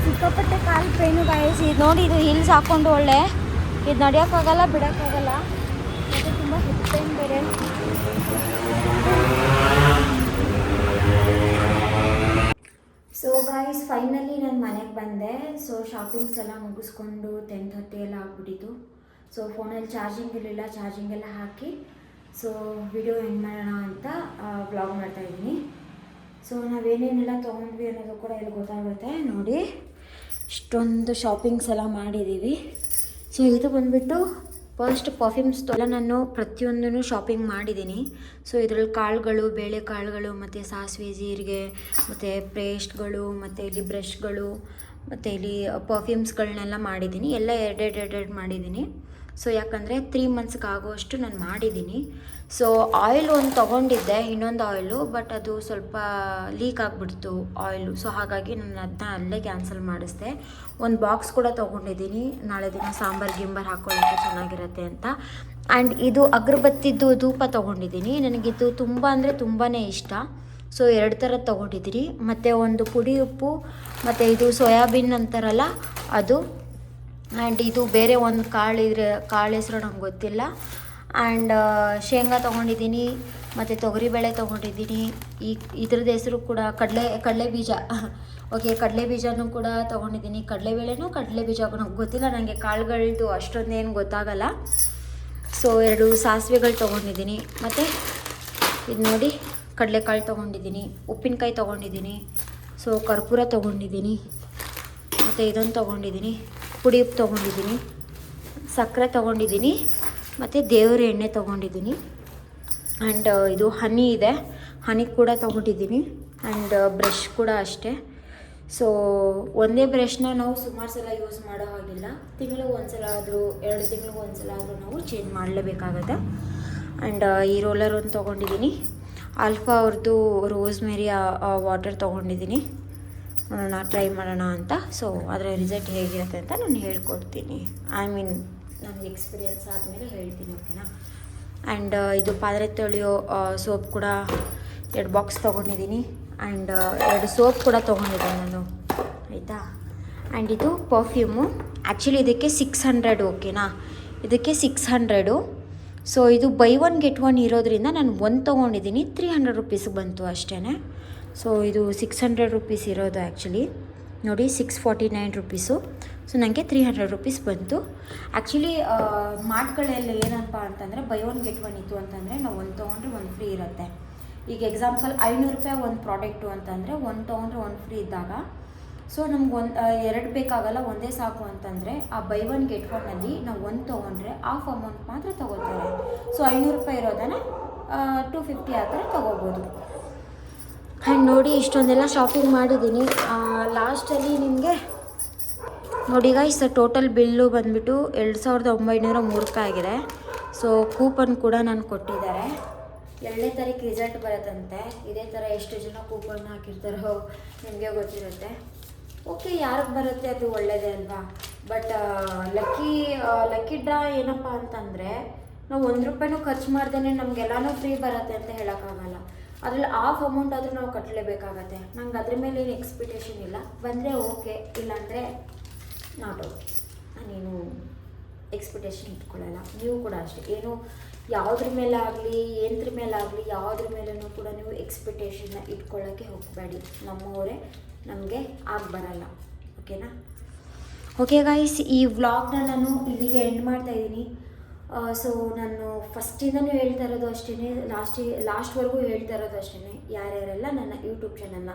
ಸಿಕ್ಕಾಪಟ್ಟೆ ಕಾಲು ಪೇನು ಗಾಯಿಸಿ. ಇದು ನೋಡಿ, ಇದು ಹಿಲ್ಸ್ ಹಾಕ್ಕೊಂಡು ಒಳ್ಳೆ ಇದು ನಡೆಯೋಕ್ಕಾಗಲ್ಲ, ಬಿಡೋಕ್ಕಾಗಲ್ಲ. ಮತ್ತು ತುಂಬ ಹೆಡ್ ಪೇನ್ ಬೇರೆ. ಸೊ ಗಾಯ್ಸ್, ಫೈನಲಿ ನಾನು ಮನೆಗೆ ಬಂದೆ. ಸೊ ಶಾಪಿಂಗ್ಸ್ ಎಲ್ಲ ಮುಗಿಸ್ಕೊಂಡು 10:30 ಎಲ್ಲ ಆಗ್ಬಿಟ್ಟಿತ್ತು. ಸೊ ಫೋನಲ್ಲಿ ಚಾರ್ಜಿಂಗ್ ಇರಲಿಲ್ಲ, ಚಾರ್ಜಿಂಗ್ ಎಲ್ಲ ಹಾಕಿ ಸೊ ವಿಡಿಯೋ ಎಂಡ್ ಮಾಡೋಣ ಅಂತ ವ್ಲಾಗ್ ಮಾಡ್ತಾಯಿದ್ದೀನಿ. ಸೊ ನಾವೇನೇನೆಲ್ಲ ತೊಗೊಂಡ್ವಿ ಅನ್ನೋದು ಕೂಡ ಇಲ್ಲಿ ಗೊತ್ತಾಗುತ್ತೆ. ನೋಡಿ, ಇಷ್ಟೊಂದು ಶಾಪಿಂಗ್ಸ್ ಎಲ್ಲ ಮಾಡಿದ್ದೀವಿ. ಸೊ ಇದು ಬಂದುಬಿಟ್ಟು ಫಸ್ಟ್ ಪರ್ಫ್ಯೂಮ್ಸ್ ಎಲ್ಲ ನಾನು ಪ್ರತಿಯೊಂದೂ ಶಾಪಿಂಗ್ ಮಾಡಿದ್ದೀನಿ. ಸೊ ಇದರಲ್ಲಿ ಕಾಳುಗಳು, ಬೇಳೆಕಾಳುಗಳು ಮತ್ತು ಸಾಸಿವೆ, ಜೀರಿಗೆ ಮತ್ತು ಪೇಸ್ಟ್ಗಳು ಮತ್ತು ಇಲ್ಲಿ ಬ್ರಷ್ಗಳು ಮತ್ತು ಇಲ್ಲಿ ಪರ್ಫ್ಯೂಮ್ಸ್ಗಳನ್ನೆಲ್ಲ ಮಾಡಿದ್ದೀನಿ. ಎಲ್ಲ ಎರಡೆರಡು ಮಾಡಿದ್ದೀನಿ. ಸೊ ಯಾಕಂದರೆ 3 ಮಂತ್ಸ್ಗೆ ಆಗೋಷ್ಟು ನಾನು ಮಾಡಿದ್ದೀನಿ. ಸೊ ಆಯಿಲ್ ಒಂದು ತೊಗೊಂಡಿದ್ದೆ, ಇನ್ನೊಂದು ಆಯಿಲು, ಬಟ್ ಅದು ಸ್ವಲ್ಪ ಲೀಕ್ ಆಗಿಬಿಡ್ತು ಆಯಿಲು. ಸೊ ಹಾಗಾಗಿ ನಾನು ಅದನ್ನ ಅಲ್ಲೇ ಕ್ಯಾನ್ಸಲ್ ಮಾಡಿಸ್ದೆ. ಒಂದು ಬಾಕ್ಸ್ ಕೂಡ ತೊಗೊಂಡಿದ್ದೀನಿ, ನಾಳೆ ದಿನ ಸಾಂಬಾರು ಗಿಂಬಾರು ಹಾಕ್ಕೊಳ್ಳೋಕ್ಕೆ ಚೆನ್ನಾಗಿರುತ್ತೆ ಅಂತ. ಆ್ಯಂಡ್ ಇದು ಅಗರಬತ್ತಿದ್ದು ಧೂಪ ತೊಗೊಂಡಿದ್ದೀನಿ. ನನಗಿದು ತುಂಬ ಅಂದರೆ ತುಂಬಾ ಇಷ್ಟ. ಸೊ 2 ಥರದ್ದು ತೊಗೊಂಡಿದ್ದೀನಿ. ಮತ್ತು ಒಂದು ಪುಡಿ ಉಪ್ಪು ಮತ್ತು ಇದು ಸೋಯಾಬೀನ್ ಅಂತಾರಲ್ಲ ಅದು. ಆ್ಯಂಡ್ ಇದು ಬೇರೆ ಒಂದು ಕಾಳು ಹೆಸರು ನಂಗೆ ಗೊತ್ತಿಲ್ಲ. ಆ್ಯಂಡ್ ಶೇಂಗಾ ತೊಗೊಂಡಿದ್ದೀನಿ ಮತ್ತು ತೊಗರಿಬೇಳೆ ತೊಗೊಂಡಿದ್ದೀನಿ. ಇದ್ರದ್ದು ಹೆಸರು ಕೂಡ ಕಡಲೆ ಬೀಜ. ಓಕೆ, ಕಡಲೆ ಬೀಜನೂ ಕೂಡ ತೊಗೊಂಡಿದ್ದೀನಿ. ಕಡಲೆಬೇಳೆನೂ ಕಡಲೆ ಬೀಜ ನಂಗೆ ಗೊತ್ತಿಲ್ಲ, ನನಗೆ ಕಾಳುಗಳದ್ದು ಅಷ್ಟೊಂದೇನು ಗೊತ್ತಾಗಲ್ಲ. ಸೊ 2 ಸಾಸಿವೆಗಳು ತೊಗೊಂಡಿದ್ದೀನಿ. ಮತ್ತು ಇದು ನೋಡಿ, ಕಡಲೆಕಾಳು ತೊಗೊಂಡಿದ್ದೀನಿ, ಉಪ್ಪಿನಕಾಯಿ ತೊಗೊಂಡಿದ್ದೀನಿ. ಸೊ ಕರ್ಪೂರ ತೊಗೊಂಡಿದ್ದೀನಿ, ಮತ್ತು ಇದನ್ನು ತೊಗೊಂಡಿದ್ದೀನಿ, ಪುಡಿ ಉಪ್ಪು ತೊಗೊಂಡಿದ್ದೀನಿ, ಸಕ್ಕರೆ ತೊಗೊಂಡಿದ್ದೀನಿ, ಮತ್ತು ದೇವರ ಎಣ್ಣೆ ತೊಗೊಂಡಿದ್ದೀನಿ. ಆ್ಯಂಡ್ ಇದು ಹನಿ ಇದೆ, ಹನಿ ಕೂಡ ತೊಗೊಂಡಿದ್ದೀನಿ. ಆ್ಯಂಡ್ ಬ್ರಷ್ ಕೂಡ ಅಷ್ಟೇ. ಸೊ ಒಂದೇ ಬ್ರಷ್ನ ನಾವು ಸುಮಾರು ಸಲ ಯೂಸ್ ಮಾಡೋ ಹಾಗಿಲ್ಲ. ತಿಂಗಳಿಗೆ ಒಂದ್ಸಲ ಆದರೂ 2 ತಿಂಗಳಿಗೆ ಒಂದ್ಸಲ ಆದರೂ ನಾವು ಚೇಂಜ್ ಮಾಡಲೇಬೇಕಾಗತ್ತೆ. ಆ್ಯಂಡ್ ಈ ರೋಲರ್ ಒಂದು ತೊಗೊಂಡಿದ್ದೀನಿ. ಆಲ್ಫಾ ಅವ್ರದ್ದು ರೋಸ್ಮೇರಿ ವಾಟರ್ ತೊಗೊಂಡಿದ್ದೀನಿ, ನಾನು ಟ್ರೈ ಮಾಡೋಣ ಅಂತ. ಸೊ ಅದರ ರಿಸಲ್ಟ್ ಹೇಗಿರುತ್ತೆ ಅಂತ ನಾನು ಹೇಳ್ಕೊಡ್ತೀನಿ. ನನಗೆ ಎಕ್ಸ್ಪೀರಿಯನ್ಸ್ ಆದಮೇಲೆ ಹೇಳ್ತೀನಿ, ಓಕೆನಾ? ಆ್ಯಂಡ್ ಇದು ಪಾತ್ರೆ ತೊಳೆಯೋ ಸೋಪ್ ಕೂಡ 2 ಬಾಕ್ಸ್ ತೊಗೊಂಡಿದ್ದೀನಿ. ಆ್ಯಂಡ್ 2 ಸೋಪ್ ಕೂಡ ತೊಗೊಂಡಿದ್ದೀನಿ ನಾನು, ಆಯಿತಾ? ಆ್ಯಂಡ್ ಇದು ಪರ್ಫ್ಯೂಮು. ಆ್ಯಕ್ಚುಲಿ ಇದಕ್ಕೆ 600, ಓಕೆನಾ? ಇದಕ್ಕೆ 600. ಸೊ ಇದು ಬೈ 1 ಗೆಟ್ 1 ಇರೋದ್ರಿಂದ ನಾನು 1 ತೊಗೊಂಡಿದ್ದೀನಿ, 300 ರುಪೀಸ್ಗೆ ಬಂತು ಅಷ್ಟೇ. ಸೊ ಇದು 600 ರುಪೀಸ್ ಇರೋದು ಆ್ಯಕ್ಚುಲಿ. ನೋಡಿ, 649 ರುಪೀಸು. ಸೊ ನನಗೆ 300 ರುಪೀಸ್ ಬಂತು. ಆ್ಯಕ್ಚುಲಿ ಮಾರ್ಟ್ಗಳಲ್ಲಿ ಏನಪ್ಪ ಅಂತಂದರೆ ಬೈ 1 ಗೆಟ್ 1 ಇತ್ತು ಅಂತಂದರೆ ನಾವು 1 ತೊಗೊಂಡ್ರೆ 1 ಫ್ರೀ ಇರುತ್ತೆ. ಈಗ ಎಕ್ಸಾಂಪಲ್ 500 ರೂಪಾಯಿ ಒಂದು ಪ್ರಾಡಕ್ಟು ಅಂತಂದರೆ 1 ತೊಗೊಂಡ್ರೆ 1 ಫ್ರೀ ಇದ್ದಾಗ, ಸೊ ನಮ್ಗೆ 2 ಬೇಕಾಗಲ್ಲ, ಒಂದೇ ಸಾಕು ಅಂತಂದರೆ ಆ ಬೈ 1 ಗೆಟ್ 1ಅಲ್ಲಿ ನಾವು 1 ತೊಗೊಂಡ್ರೆ ಆಫ್ ಅಮೌಂಟ್ ಮಾತ್ರ ತೊಗೋತಾರೆ. ಸೊ 500 ರೂಪಾಯಿ ಇರೋದನ್ನು 250 ಆ ಥರ ತೊಗೋಬೋದು. ಆ್ಯಂಡ್ ನೋಡಿ, ಇಷ್ಟೊಂದೆಲ್ಲ ಶಾಪಿಂಗ್ ಮಾಡಿದ್ದೀನಿ. ಲಾಸ್ಟಲ್ಲಿ ನಿಮಗೆ ನೋಡಿ ಗೈಸ್, ಟೋಟಲ್ ಬಿಲ್ಲು ಬಂದುಬಿಟ್ಟು 2903 ರೂಪಾಯಿ ಆಗಿದೆ. ಸೊ ಕೂಪನ್ ಕೂಡ ನಾನು ಕೊಟ್ಟಿದ್ದಾರೆ. 2ನೇ ತಾರೀಕು ರಿಸಲ್ಟ್ ಬರುತ್ತಂತೆ. ಇದೇ ಥರ ಎಷ್ಟು ಜನ ಕೂಪನ್ ಹಾಕಿರ್ತಾರೋ ನಿಮಗೆ ಗೊತ್ತಿರುತ್ತೆ. ಓಕೆ, ಯಾರಿಗೆ ಬರುತ್ತೆ ಅದು ಒಳ್ಳೆಯದೇ ಅಲ್ವಾ? ಬಟ್ ಲಕ್ಕಿ ಡ್ರಾ ಏನಪ್ಪ ಅಂತಂದರೆ ನಾವು 1 ರೂಪಾಯಿನೂ ಖರ್ಚು ಮಾಡ್ದೇ ನಮಗೆಲ್ಲನೂ ಫ್ರೀ ಬರುತ್ತೆ ಅಂತ ಹೇಳೋಕ್ಕಾಗಲ್ಲ. ಅದರಲ್ಲಿ ಆಫ್ ಅಮೌಂಟ್ ಆದರೂ ನಾವು ಕಟ್ಟಲೇಬೇಕಾಗತ್ತೆ. ನಂಗೆ ಅದ್ರ ಮೇಲೆ ಏನು ಎಕ್ಸ್ಪೆಕ್ಟೇಷನ್ ಇಲ್ಲ. ಬಂದರೆ ಓಕೆ, ಇಲ್ಲಾಂದರೆ ನಾಟ್ ಓಕೆ. ನಾನೇನು ಎಕ್ಸ್ಪೆಕ್ಟೇಷನ್ ಇಟ್ಕೊಳ್ಳಲ್ಲ. ನೀವು ಕೂಡ ಅಷ್ಟೇ, ಏನು ಯಾವುದ್ರ ಮೇಲಾಗಲಿ ಏನದ್ರ ಮೇಲಾಗಲಿ ಯಾವುದ್ರ ಮೇಲೂ ಕೂಡ ನೀವು ಎಕ್ಸ್ಪೆಕ್ಟೇಷನ್ನ ಇಟ್ಕೊಳ್ಳೋಕ್ಕೆ ಹೋಗಬೇಡಿ. ನಮ್ಮವರೇ ನಮಗೆ ಆಗಿ ಬರಲ್ಲ. ಓಕೆನಾ? ಓಕೆ ಗೈಸ್, ಈ ವ್ಲಾಗ್ನ ನಾನು ಇಲ್ಲಿಗೆ ಎಂಡ್ ಮಾಡ್ತಾಯಿದ್ದೀನಿ. ಸೊ ನಾನು ಫಸ್ಟಿಂದನೂ ಹೇಳ್ತಾ ಇರೋದು ಅಷ್ಟೇ, ಲಾಸ್ಟ್ವರೆಗೂ ಹೇಳ್ತಾ ಇರೋದು ಅಷ್ಟೇ, ಯಾರ್ಯಾರೆಲ್ಲ ನನ್ನ ಯೂಟ್ಯೂಬ್ ಚಾನಲ್ನ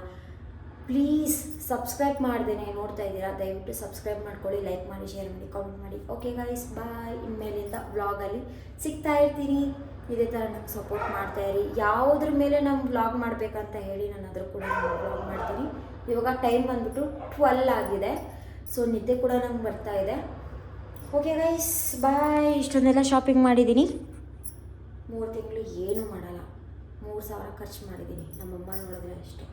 ಪ್ಲೀಸ್ ಸಬ್ಸ್ಕ್ರೈಬ್ ಮಾಡ್ದೇನೆ ನೋಡ್ತಾ ಇದ್ದೀರಾ, ದಯವಿಟ್ಟು ಸಬ್ಸ್ಕ್ರೈಬ್ ಮಾಡ್ಕೊಳ್ಳಿ, ಲೈಕ್ ಮಾಡಿ, ಶೇರ್ ಮಾಡಿ, ಕಾಮೆಂಟ್ ಮಾಡಿ. ಓಕೆ ಗೈಸ್, ಬಾಯ್. ಇನ್ಮೇಲಿಂದ ವ್ಲಾಗಲ್ಲಿ ಸಿಗ್ತಾ ಇರ್ತೀನಿ. ಇದೇ ಥರ ನಂಗೆ ಸಪೋರ್ಟ್ ಮಾಡ್ತಾಯಿರಿ. ಯಾವುದ್ರ ಮೇಲೆ ನಾನು ವ್ಲಾಗ್ ಮಾಡಬೇಕಂತ ಹೇಳಿ ನಾನು ಅದ್ರ ಕೂಡ ವ್ಲಾಗ್ ಮಾಡ್ತೀನಿ. ಇವಾಗ ಟೈಮ್ ಬಂದ್ಬಿಟ್ಟು 12 ಆಗಿದೆ. ಸೊ ನಿದ್ದೆ ಕೂಡ ನಂಗೆ ಬರ್ತಾ ಇದೆ. ಓಕೆ ಗೈಸ್, ಬಾಯ್. ಇಷ್ಟೊಂದೆಲ್ಲ ಶಾಪಿಂಗ್ ಮಾಡಿದ್ದೀನಿ. 3 ತಿಂಗಳು ಏನೂ ಮಾಡಲ್ಲ, 3000 ಖರ್ಚು ಮಾಡಿದ್ದೀನಿ. ನಮ್ಮಮ್ಮ ನೋಡಿದ್ರೆ ಅಷ್ಟೇ.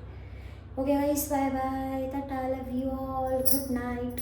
Okay guys, bye bye. Tata, love you all, good night.